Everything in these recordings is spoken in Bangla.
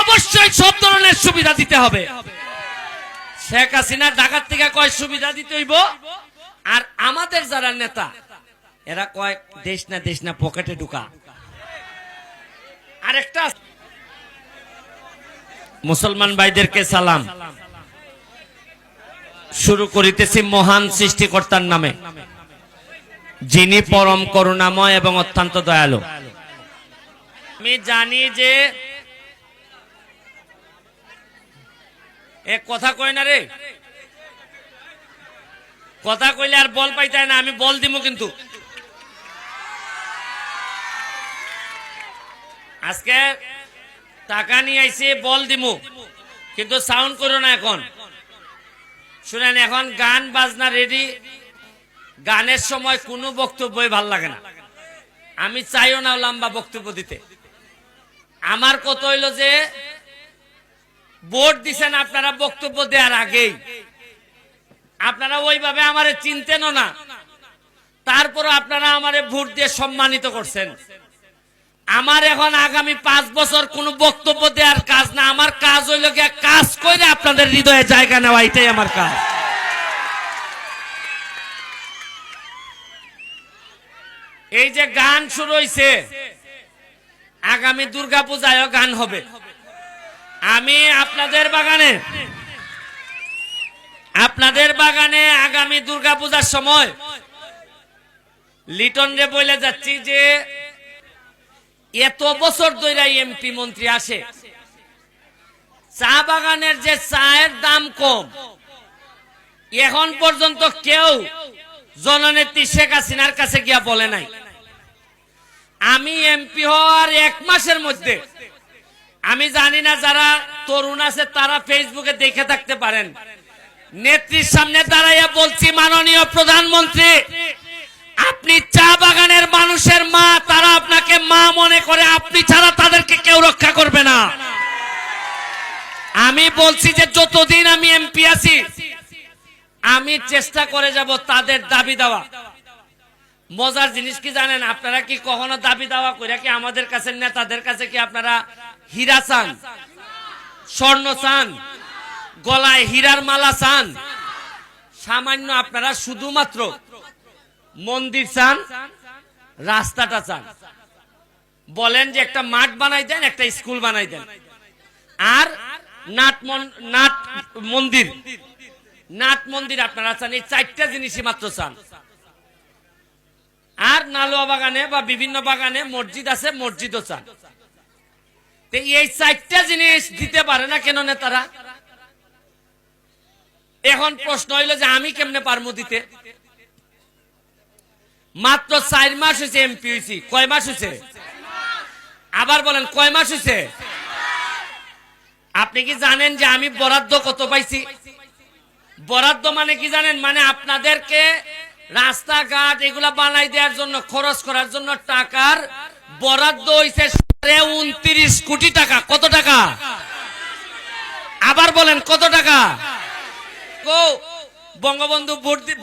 অবশ্যই সব ধরনের সুবিধা দিতে হবে। শেখ হাসিনা ঢাকার থেকে কয় সুবিধা দিতে হইব, আর আমাদের যারা নেতা এরা কয় দেশ না পকেটে ঢুকা। আরেকটা মুসলমান ভাইদেরকে সালাম। শুরু করিতেছি মহান সৃষ্টিকর্তার নামে, যিনি পরম করুণাময় এবং অত্যন্ত দয়ালু। আমি জানি যে এক কথা কয় না রে, কথা কইলে আর বল পাইতে না, আমি বল দিব কিন্তু। আজকে টাকা নিয়ে আইছি, বল দিব কিন্তু সাউন্ড করো না। এখন শুনেন, এখন গান বাজনা রেডি। গানের সময় কোনো বক্তব্যই ভাল লাগে না, আমি চাইও না লম্বা বক্তব্য দিতে। আমার কথা হইল যে ভোট দিছেন আপনারা বক্তব্য দেওয়ার আগেই, আপনারা ওইভাবে আমারে চিনতেনও না, তারপর আপনারা আমারে ভোট দিয়ে সম্মানিত করছেন। আমার এখন আগামী 5 বছর কোন বক্তব্য দেওয়ার কাজ না, আমার কাজ হইল গিয়ে কাজ করে আপনাদের হৃদয়ে জায়গা নেওয়া, এটাই আমার কাজ। এই যে গান শুরু হইছে, আগামী দুর্গাপূজায়ও গান হবে। আমি আপনাদের বাগানে আগামী দুর্গাপূজার সময় লিটন রে বলে যাচ্ছি যে এত বছর ধরে এমপি মন্ত্রী আসে, চা বাগানের যে চায়ের দাম কম, এখন পর্যন্ত কেউ জননেত্রী শেখ হাসিনার কাছে গিয়া বলে নাই। আমি এমপি হওয়ার 1 মাসের মধ্যে, আমি জানি না যারা তরুণ আছে তারা ফেসবুকে দেখে থাকতে পারেন, নেত্রীর সামনে দাঁড়াইয়া বলছি, মাননীয় প্রধানমন্ত্রী, আপনি চা বাগানের মানুষের মা, তারা আপনাকে মা মনে করে, আপনি ছাড়া তাদেরকে কেউ রক্ষা করবে না। আমি বলছি যে যতদিন আমি এমপি আছি আমি চেষ্টা করে যাব তাদের দাবি দেওয়া। মজার জিনিস কি জানেন, আপনারা কি কখনো দাবি দেওয়া করে কি আমাদের কাছে, নেতাদের কাছে কি আপনারা হীরা চান, স্বর্ণ চান, গলায় হীরার মালা চান? সামান্য আপনারা শুধুমাত্র মন্দির চান, রাস্তাটা চান। বলেন যে একটা মাঠ বানাই দেন, একটা স্কুল বানাই দেন, আর নাট মন্দির আপনারা চান। এই 4টা জিনিসই মাত্র চান। আর নালুয়া বাগানে বা বিভিন্ন বাগানে মসজিদ আছে, মসজিদও চান। এই 4টা জিনিস দিতে পারে না কেন নেতারা? এখন প্রশ্ন হইল যে আমি কেমনে পারবো দিতে? মাত্র 4 মাস হয়েছে এমপি হয়েছি। কয় মাস হয়েছে? আবার বলেন, কয় মাস হয়েছে? আপনি কি জানেন যে আমি বরাদ্দ কত পাইছি? বরাদ্দ মানে কি জানেন? মানে আপনাদেরকে রাস্তাঘাট এগুলা বানাই দেওয়ার জন্য, খরচ করার জন্য টাকার বরাদ্দ হয়েছে 29 কোটি টাকা। কত টাকা? আবার বলেন, কত টাকা? বঙ্গবন্ধু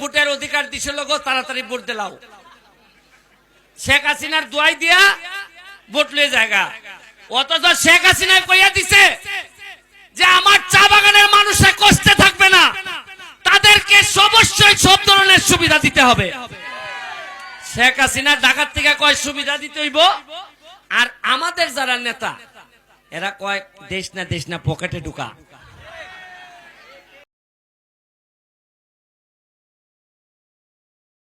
ভোটের অধিকার দিছিল গো, তাড়াতাড়ি ভোট দিলাও। শেখ হাসিনার দোয়াই দিয়া ভোট লয়ে জায়গা, অথচ শেখ হাসিনা কইয়া দিছে যে আমার চা বাগানের মানুষরা কষ্টে থাকবে না, তাদেরকে অবশ্যই সব ধরনের সুবিধা দিতে হবে। শেখ হাসিনা ঢাকার থেকে কয় সুবিধা দিতে হইব, আর আমাদের যারা নেতা এরা কয় দেশ না পকেটে ঢুকা।